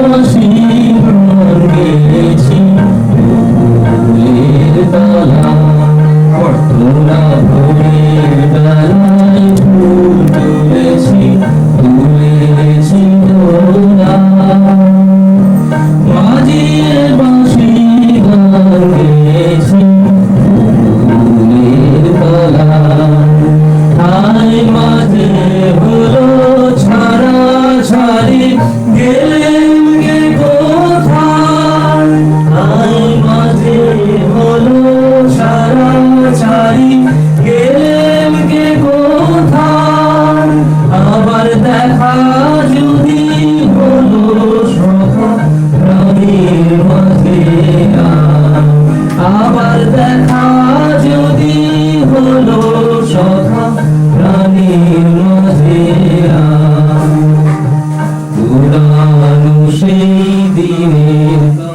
বাঁশি গান গেয়েছি ফুলের তলা, তোরা ভোরের বেলায় ফুল তুলেছি তোরা। বাজিয়ে বাঁশি গান গেয়েছি ফুলের তলা, হায় মাঝে হলো ছাড়া ছাড়ি গেলেন গে কোথায়, হায় মাঝে হলো ছাড়া ছাড়ি গেলেন গে কোথায়, আবার দেখা যদি হলো সখা প্রাণীর মাঝে, আবার দেখা যদি হলো সখা প্রাণীর মাঝে, পুরানো সেই দিনের